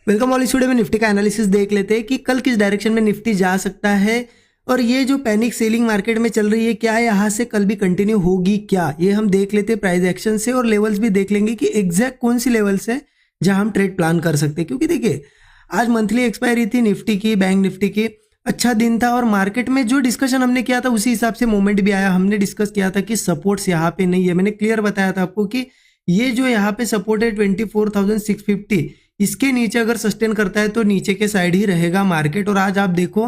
Welcome all. इस video में Nifty का एनालिसिस देख लेते हैं कि कल किस डायरेक्शन में निफ्टी जा सकता है और ये जो पैनिक सेलिंग मार्केट में चल रही है क्या यहाँ से कल भी कंटिन्यू होगी क्या, ये हम देख लेते हैं प्राइस एक्शन से और लेवल्स भी देख लेंगे कि एग्जैक्ट कौन सी लेवल्स है जहां हम ट्रेड प्लान कर सकते हैं। क्योंकि देखिए आज मंथली एक्सपायरी थी निफ्टी की, बैंक निफ्टी की, अच्छा दिन था और मार्केट में जो डिस्कशन हमने किया था उसी हिसाब से मूवमेंट भी आया। हमने डिस्कस किया था कि सपोर्ट्स यहाँ पे नहीं है, मैंने क्लियर बताया था आपको कि ये जो यहाँ पे सपोर्ट है 24,650, इसके नीचे अगर सस्टेन करता है तो नीचे के साइड ही रहेगा मार्केट। और आज आप देखो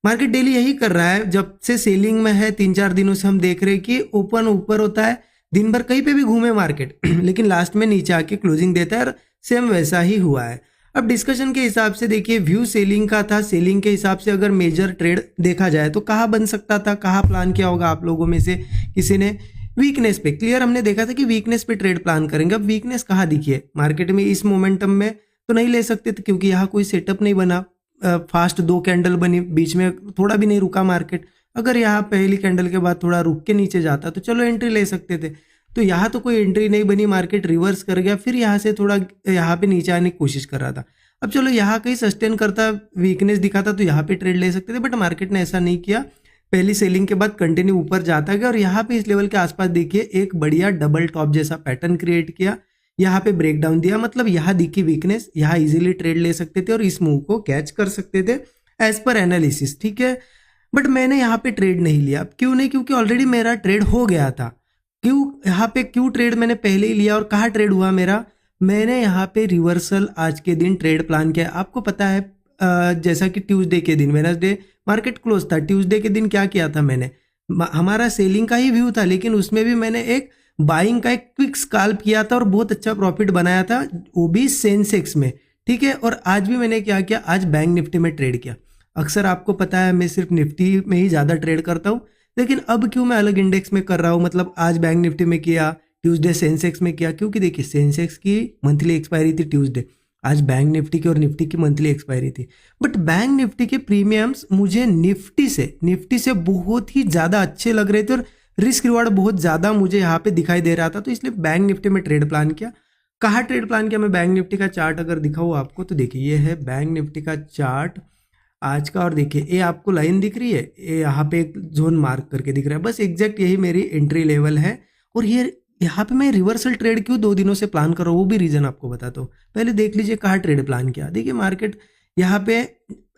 मार्केट डेली यही कर रहा है, जब से सेलिंग में है 3-4 दिनों से हम देख रहे हैं कि ओपन ऊपर होता है, दिन भर कहीं पे भी घूमे मार्केट लेकिन लास्ट में नीचे आके क्लोजिंग देता है और सेम वैसा ही हुआ है। अब डिस्कशन के हिसाब से देखिए व्यू सेलिंग का था, सेलिंग के हिसाब से अगर मेजर ट्रेड देखा जाए तो कहाँ बन सकता था, कहाँ प्लान किया होगा आप लोगों में से किसी ने? वीकनेस पे। क्लियर हमने देखा था कि वीकनेस पे ट्रेड प्लान करेंगे। अब वीकनेस कहाँ दिखी है मार्केट में? इस मोमेंटम में तो नहीं ले सकते थे क्योंकि यहाँ कोई सेटअप नहीं बना, फास्ट 2 कैंडल बनी, बीच में थोड़ा भी नहीं रुका मार्केट। अगर यहाँ पहली कैंडल के बाद थोड़ा रुक के नीचे जाता तो चलो एंट्री ले सकते थे, तो यहाँ तो कोई एंट्री नहीं बनी, मार्केट रिवर्स कर गया, फिर यहाँ से थोड़ा यहाँ पे नीचे आने की कोशिश कर रहा था। अब चलो यहाँ कहीं सस्टेन करता, वीकनेस दिखाता तो यहाँ पे ट्रेड ले सकते थे, बट मार्केट ने ऐसा नहीं किया। पहली सेलिंग के बाद कंटिन्यू ऊपर जाता गया और यहाँ पे इस लेवल के आसपास देखिए एक बढ़िया डबल टॉप जैसा पैटर्न क्रिएट किया, यहाँ पे ब्रेक डाउन दिया, मतलब यहाँ दिखी वीकनेस, यहाँ इजीली ट्रेड ले सकते थे और इस मूव को कैच कर सकते थे एज पर एनालिसिस, ठीक है। बट मैंने यहाँ पे ट्रेड नहीं लिया। क्यों नहीं? क्योंकि ऑलरेडी मेरा ट्रेड हो गया था। क्यों यहाँ पे क्यों ट्रेड मैंने पहले ही लिया और कहाँ ट्रेड हुआ मेरा? मैंने यहाँ पे रिवर्सल आज के दिन ट्रेड प्लान किया। आपको पता है जैसा कि ट्यूसडे के दिन, वेडनेसडे मार्केट क्लोज था, ट्यूसडे के दिन क्या किया था मैंने? हमारा सेलिंग का ही व्यू था लेकिन उसमें भी मैंने एक बाइंग का एक क्विक स्काल्प किया था और बहुत अच्छा प्रॉफिट बनाया था, वो भी सेंसेक्स में, ठीक है। और आज भी मैंने क्या किया, आज बैंक निफ्टी में ट्रेड किया। अक्सर आपको पता है मैं सिर्फ निफ्टी में ही ज़्यादा ट्रेड करता हूँ, लेकिन अब क्यों मैं अलग इंडेक्स में कर रहा हूँ, मतलब आज बैंक निफ्टी में किया, ट्यूसडे सेंसेक्स में किया, क्योंकि देखिए सेंसेक्स की मंथली एक्सपायरी थी ट्यूसडे, आज बैंक निफ्टी की और निफ्टी की मंथली एक्सपायरी थी। बट बैंक निफ्टी के प्रीमियम्स मुझे निफ्टी से बहुत ही ज़्यादा अच्छे लग रहे थे और रिस्क रिवार्ड बहुत ज़्यादा मुझे यहाँ पे दिखाई दे रहा था, तो इसलिए बैंक निफ्टी में ट्रेड प्लान किया। कहाँ ट्रेड प्लान किया मैं? बैंक निफ्टी का चार्ट अगर दिखाऊँ आपको तो देखिए ये है बैंक निफ्टी का चार्ट आज का, और देखिए ये आपको लाइन दिख रही है, ये यहाँ पे एक जोन मार्क करके दिख रहा है, बस एग्जैक्ट यही मेरी एंट्री लेवल है। और ये यहाँ पे मैं रिवर्सल ट्रेड क्यों 2 दिनों से प्लान कर रहा हूँ वो भी रीजन आपको बताता हूँ। पहले देख लीजिए कहाँ ट्रेड प्लान किया। देखिए मार्केट यहाँ पे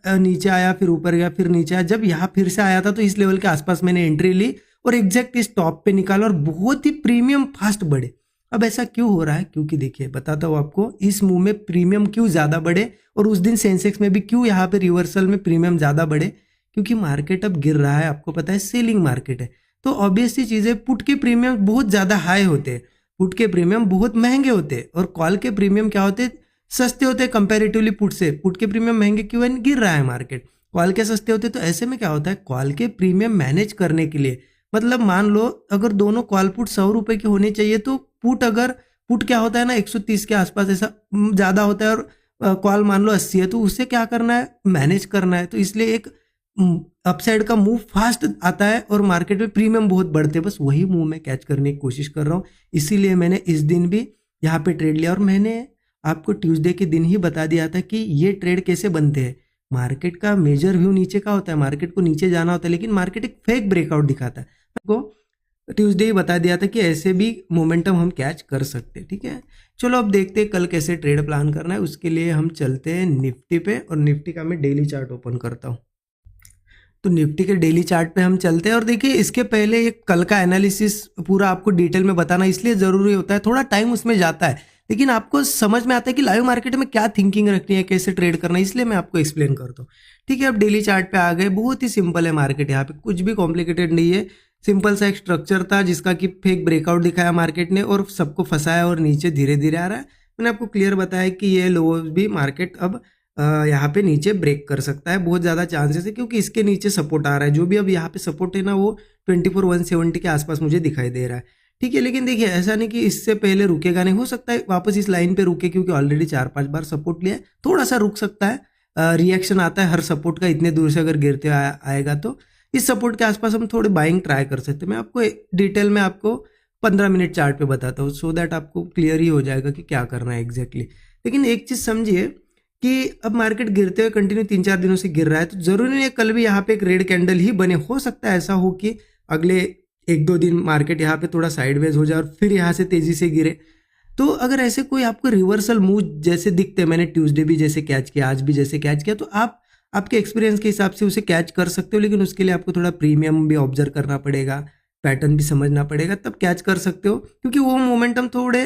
नीचे आया, फिर ऊपर गया, फिर नीचे आया, जब यहाँ फिर से आया था तो इस लेवल के आसपास मैंने एंट्री ली और एग्जैक्ट इस टॉप पे निकाला और बहुत ही प्रीमियम फास्ट बढ़े। अब ऐसा क्यों हो रहा है? क्योंकि देखिए बताता हूँ आपको, इस मूव में प्रीमियम क्यों ज़्यादा बढ़े और उस दिन सेंसेक्स में भी क्यों यहाँ पे रिवर्सल में प्रीमियम ज़्यादा बढ़े, क्योंकि मार्केट अब गिर रहा है, आपको पता है सेलिंग मार्केट है, तो ऑब्वियस सी चीज़ है पुट के प्रीमियम बहुत ज़्यादा हाई होते हैं, पुट के प्रीमियम बहुत महंगे होते हैं और कॉल के प्रीमियम क्या होते हैं? सस्ते होते हैं कंपेरेटिवली पुट से। पुट के प्रीमियम महंगे क्यों है? गिर रहा है मार्केट, कॉल के सस्ते होते हैं। तो ऐसे में क्या होता है, कॉल के प्रीमियम मैनेज करने के लिए, मतलब मान लो अगर दोनों कॉल पुट 100 रुपये की होनी चाहिए तो पुट क्या होता है ना 130 के आसपास ऐसा ज़्यादा होता है और कॉल मान लो 80 है, तो उससे क्या करना है, मैनेज करना है। तो इसलिए एक अपसाइड का मूव फास्ट आता है और मार्केट में प्रीमियम बहुत बढ़ते हैं, बस वही मूव में कैच करने की कोशिश कर रहा हूँ। इसीलिए मैंने इस दिन भी यहाँ पे ट्रेड लिया और मैंने आपको ट्यूसडे के दिन ही बता दिया था कि ये ट्रेड कैसे बनते हैं। मार्केट का मेजर व्यू नीचे का होता है, मार्केट को नीचे जाना होता है, लेकिन मार्केट एक फेक ब्रेकआउट दिखाता है। आपको ट्यूसडे ही बता दिया था कि ऐसे भी मोमेंटम हम कैच कर सकते हैं, ठीक है। चलो अब देखते हैं कल कैसे ट्रेड प्लान करना है। उसके लिए हम चलते हैं निफ्टी पे और निफ्टी का मैं डेली चार्ट ओपन करता हूँ। तो निफ्टी के डेली चार्ट पे हम चलते हैं और देखिए इसके पहले एक कल का एनालिसिस पूरा आपको डिटेल में बताना इसलिए ज़रूरी होता है, थोड़ा टाइम उसमें जाता है, लेकिन आपको समझ में आता है कि लाइव मार्केट में क्या थिंकिंग रखनी है, कैसे ट्रेड करना है, इसलिए मैं आपको एक्सप्लेन करता हूँ, ठीक है। अब डेली चार्ट पे आ गए, बहुत ही सिंपल है मार्केट, यहाँ पे कुछ भी कॉम्प्लिकेटेड नहीं है, सिंपल सा एक स्ट्रक्चर था जिसका कि फेक ब्रेकआउट दिखाया मार्केट ने और सबको फंसाया और नीचे धीरे धीरे आ रहा है। मैंने आपको क्लियर बताया कि ये लो भी मार्केट अब यहाँ पे नीचे ब्रेक कर सकता है, बहुत ज़्यादा चांसेस है क्योंकि इसके नीचे सपोर्ट आ रहा है, जो भी अब यहाँ पे सपोर्ट है ना वो 24,170 के आसपास मुझे दिखाई दे रहा है, ठीक है। लेकिन देखिए ऐसा नहीं कि इससे पहले रुकेगा नहीं, हो सकता है वापस इस लाइन पे रुके क्योंकि ऑलरेडी 4-5 बार सपोर्ट लिया है, थोड़ा सा रुक सकता है, रिएक्शन आता है हर सपोर्ट का, इतने दूर से अगर गिरते आएगा तो इस सपोर्ट के आसपास हम थोड़े बाइंग ट्राई कर सकते हैं। मैं आपको डिटेल में आपको 15 मिनट चार्ट पे बताता हूँ, सो दैट आपको क्लियर ही हो जाएगा कि क्या करना है एग्जैक्टली। लेकिन एक चीज़ समझिए कि अब मार्केट गिरते हुए कंटिन्यू 3-4 दिनों से गिर रहा है, तो जरूरी नहीं है कल भी यहाँ पे एक रेड कैंडल ही बने। हो सकता है ऐसा हो कि अगले 1-2 दिन मार्केट यहाँ पे थोड़ा साइडवेज हो जाए और फिर यहाँ से तेजी से गिरे। तो अगर ऐसे कोई आपको रिवर्सल मूव जैसे दिखते हैं, मैंने ट्यूसडे भी जैसे कैच किया, आज भी जैसे कैच किया, तो आप आपके एक्सपीरियंस के हिसाब से उसे कैच कर सकते हो, लेकिन उसके लिए आपको थोड़ा प्रीमियम भी ऑब्जर्व करना पड़ेगा, पैटर्न भी समझना पड़ेगा, तब कैच कर सकते हो। क्योंकि वो मोमेंटम थोड़े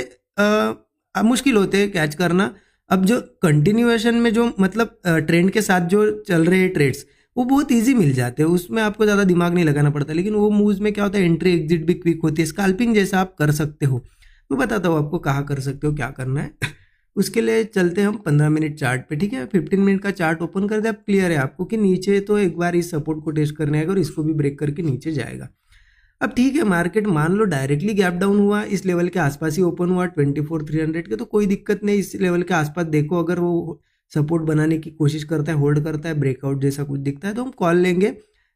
मुश्किल होते हैं कैच करना। अब जो कंटिन्यूएशन में जो मतलब ट्रेंड के साथ जो चल रहे हैं ट्रेड्स, वो बहुत इजी मिल जाते हैं, उसमें आपको ज़्यादा दिमाग नहीं लगाना पड़ता। लेकिन वो मूव्स में क्या होता है, एंट्री एग्जिट भी क्विक होती है, स्कैल्पिंग जैसा आप कर सकते हो। मैं बताता हूँ आपको कहाँ कर सकते हो, क्या करना है। उसके लिए चलते हैं हम 15 मिनट चार्ट पे, ठीक है। 15 मिनट का चार्ट ओपन कर दे, आप क्लियर है आपको कि नीचे तो एक बार इस सपोर्ट को टेस्ट करने आएगा और इसको भी ब्रेक करके नीचे जाएगा। अब ठीक है, मार्केट मान लो डायरेक्टली गैप डाउन हुआ, इस लेवल के आसपास ही ओपन हुआ 24,300 के, तो कोई दिक्कत नहीं। इस लेवल के आसपास देखो, अगर वो सपोर्ट बनाने की कोशिश करता है, होल्ड करता है, ब्रेकआउट जैसा कुछ दिखता है, तो हम कॉल लेंगे।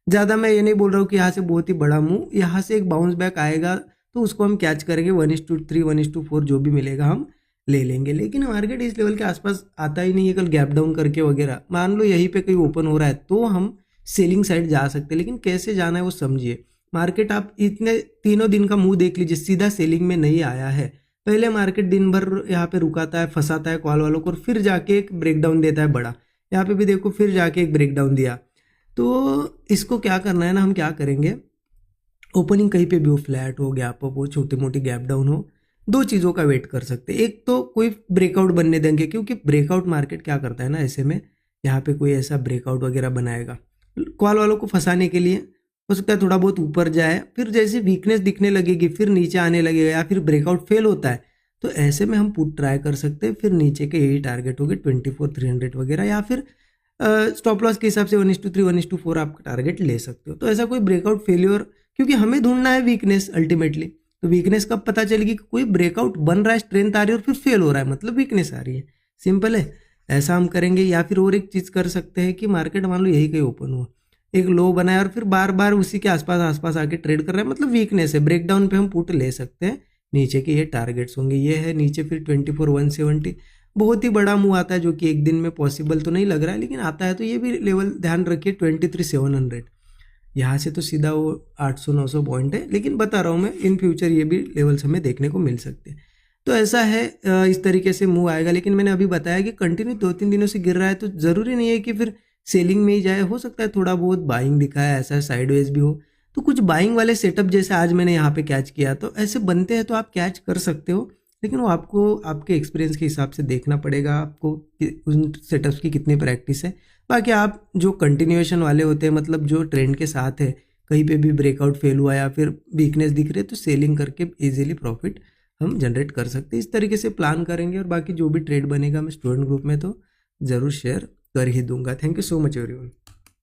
ज़्यादा मैं ये नहीं बोल रहा हूँ कि यहाँ से बहुत ही बड़ा मूव, यहाँ से एक बाउंस बैक आएगा तो उसको हम कैच करेंगे। 1:3, 1:4 जो भी मिलेगा हम ले लेंगे। लेकिन मार्केट इस लेवल के आसपास आता ही नहीं है, कल गैप डाउन करके वगैरह। मान लो यहीं पे कहीं ओपन हो रहा है तो हम सेलिंग साइड जा सकते हैं, लेकिन कैसे जाना है वो समझिए। मार्केट आप इतने तीनों दिन का मुंह देख लीजिए, सीधा सेलिंग में नहीं आया है। पहले मार्केट दिन भर यहाँ पे रुकाता है, फंसाता है कॉल वालों को, और फिर जाके एक ब्रेकडाउन देता है बड़ा। यहाँ पे भी देखो फिर जाके एक ब्रेकडाउन दिया। तो इसको क्या करना है ना, हम क्या करेंगे, ओपनिंग कहीं पे भी हो, फ्लैट हो, गैप अप हो, छोटी मोटी गैप डाउन हो, दो चीज़ों का वेट कर सकते हैं। एक तो कोई ब्रेकआउट बनने देंगे, क्योंकि ब्रेकआउट मार्केट क्या करता है ना, ऐसे में यहाँ पे कोई ऐसा ब्रेकआउट वगैरह बनाएगा कॉल वालों को फंसाने के लिए। हो सकता है थोड़ा बहुत ऊपर जाए, फिर जैसे वीकनेस दिखने लगेगी फिर नीचे आने लगेगा, या फिर ब्रेकआउट फेल होता है, तो ऐसे में हम पुट ट्राई कर सकते हैं। फिर नीचे के यही टारगेट होगी 24,300 वगैरह, या फिर स्टॉप लॉस के हिसाब से 1:3, 1:4 आप टारगेट ले सकते हो। तो ऐसा कोई ब्रेकआउट फेलियर, क्योंकि हमें ढूंढना है वीकनेस अल्टीमेटली। तो वीकनेस कब पता चलेगी, कि कोई ब्रेकआउट बन रहा है, स्ट्रेंथ आ रही है और फिर फेल हो रहा है, मतलब वीकनेस आ रही है। सिंपल है, ऐसा हम करेंगे। या फिर और एक चीज़ कर सकते हैं कि मार्केट मान लो यही कहीं ओपन हुआ, एक लो बनाया और फिर बार बार उसी के आसपास आके ट्रेड कर रहा है, मतलब वीकनेस है। ब्रेकडाउन पे हम पुट ले सकते हैं। नीचे के ये टारगेट्स होंगे, ये है नीचे फिर 24,170। बहुत ही बड़ा मूव आता है जो कि एक दिन में पॉसिबल तो नहीं लग रहा है, लेकिन आता है। तो ये भी लेवल ध्यान रखिए 23,700। यहाँ से तो सीधा वो 800-900 पॉइंट है, लेकिन बता रहा हूँ मैं, इन फ्यूचर ये भी लेवल्स हमें देखने को मिल सकते हैं। तो ऐसा है, इस तरीके से मूव आएगा। लेकिन मैंने अभी बताया कि कंटिन्यू 2-3 दिनों से गिर रहा है, तो ज़रूरी नहीं है कि फिर सेलिंग में ही जाए। हो सकता है थोड़ा बहुत बाइंग दिखाया, ऐसा साइडवेज भी हो, तो कुछ बाइंग वाले सेटअप जैसे आज मैंने यहाँ पे कैच किया, तो ऐसे बनते हैं तो आप कैच कर सकते हो। लेकिन वो आपको आपके एक्सपीरियंस के हिसाब से देखना पड़ेगा, आपको उन सेटअप्स की कितनी प्रैक्टिस है। बाकी आप जो कंटिन्यूएशन वाले होते हैं, मतलब जो ट्रेंड के साथ है, कहीं पे भी ब्रेकआउट फेल हुआ या फिर वीकनेस दिख रही है, तो सेलिंग करके इजीली प्रॉफिट हम जनरेट कर सकते हैं। इस तरीके से प्लान करेंगे, और बाकी जो भी ट्रेड बनेगा मैं स्टूडेंट ग्रुप में तो ज़रूर शेयर कर ही दूंगा। Thank you so much everyone.